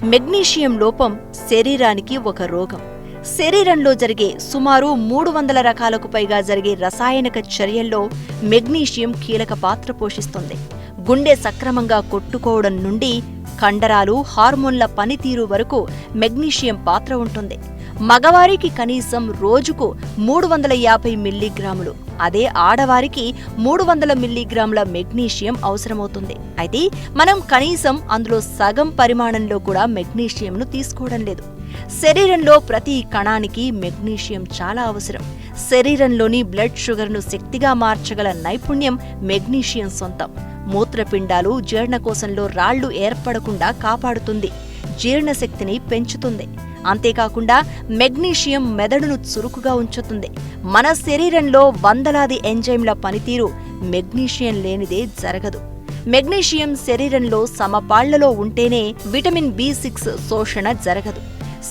Magnesium లోపం శరీరానికి ఒక రోగం. శరీరంలో జరిగే సుమారు 300 రకాలకు పైగా జరిగే రసాయనిక చర్యల్లో మెగ్నీషియం కీలక పాత్ర పోషిస్తుంది. గుండె సక్రమంగా కొట్టుకోవడం నుండి కండరాలు, హార్మోన్ల పనితీరు వరకు మెగ్నీషియం పాత్ర ఉంటుంది. మగవారికి కనీసం రోజుకు 350 మిల్లీగ్రాములు, అదే ఆడవారికి 300 మిల్లీగ్రాముల మెగ్నీషియం అవసరమవుతుంది. అయితే మనం కనీసం అందులో సగం పరిమాణంలో కూడా మెగ్నీషియంను తీసుకోవడం లేదు. శరీరంలో ప్రతి కణానికి మెగ్నీషియం చాలా అవసరం. శరీరంలోని బ్లడ్ షుగర్ను శక్తిగా మార్చగల నైపుణ్యం మెగ్నీషియం సొంతం. మూత్రపిండాలు, జీర్ణకోశంలో రాళ్లు ఏర్పడకుండా కాపాడుతుంది. జీర్ణశక్తిని పెంచుతుంది. అంతేకాకుండా మెగ్నీషియం మెదడును చురుకుగా ఉంచుతుంది. మన శరీరంలో వందలాది ఎంజైమ్ల పనితీరు మెగ్నీషియం లేనిదే జరగదు. మెగ్నీషియం శరీరంలో సమపాళ్లలో ఉంటేనే విటమిన్ B6 శోషణ జరగదు.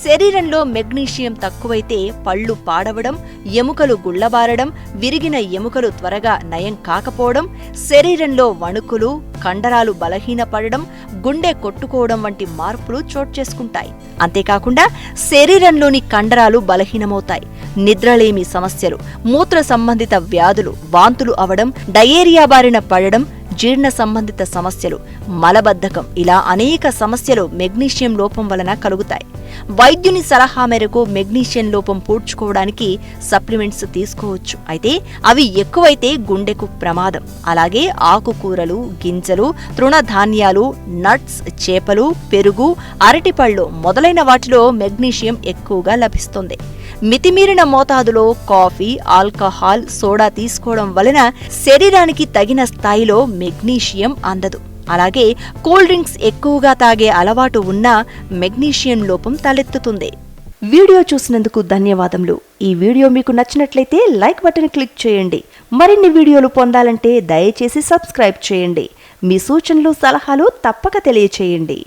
శరీరంలో మెగ్నీషియం తక్కువైతే పళ్ళు పాడవడం, ఎముకలు గుళ్లబారడం, విరిగిన ఎముకలు త్వరగా నయం కాకపోవడం, శరీరంలో వణుకులు, కండరాలు బలహీనపడడం, గుండె కొట్టుకోవడం వంటి మార్పులు చోటు చేసుకుంటాయి. అంతేకాకుండా శరీరంలోని కండరాలు బలహీనమవుతాయి. నిద్రలేమి సమస్యలు, మూత్ర సంబంధిత వ్యాధులు, వాంతులు అవడం, డయేరియా బారిన పడడం, జీర్ణ సంబంధిత సమస్యలు, మలబద్ధకం ఇలా అనేక సమస్యలు మెగ్నీషియం లోపం వలన కలుగుతాయి. వైద్యుని సలహా మేరకు మెగ్నీషియం లోపం పూడ్చుకోవడానికి సప్లిమెంట్స్ తీసుకోవచ్చు. అయితే అవి ఎక్కువైతే గుండెకు ప్రమాదం. అలాగే ఆకుకూరలు, గింజలు, తృణధాన్యాలు, నట్స్, చేపలు, పెరుగు, అరటిపళ్ళు మొదలైన వాటిలో మెగ్నీషియం ఎక్కువగా లభిస్తుంది. మితిమీరిన మోతాదులో కాఫీ, ఆల్కహాల్, సోడా తీసుకోవడం వలన శరీరానికి తగిన స్థాయిలో మెగ్నీషియం అందదు. అలాగే కూల్ డ్రింక్స్ ఎక్కువగా తాగే అలవాటు ఉన్నా మెగ్నీషియం లోపం తలెత్తుతుంది. వీడియో చూసినందుకు ధన్యవాదములు. ఈ వీడియో మీకు నచ్చినట్లయితే లైక్ బటన్ క్లిక్ చేయండి. మరిన్ని వీడియోలు పొందాలంటే దయచేసి సబ్స్క్రైబ్ చేయండి. మీ సూచనలు, సలహాలు తప్పక తెలియచేయండి.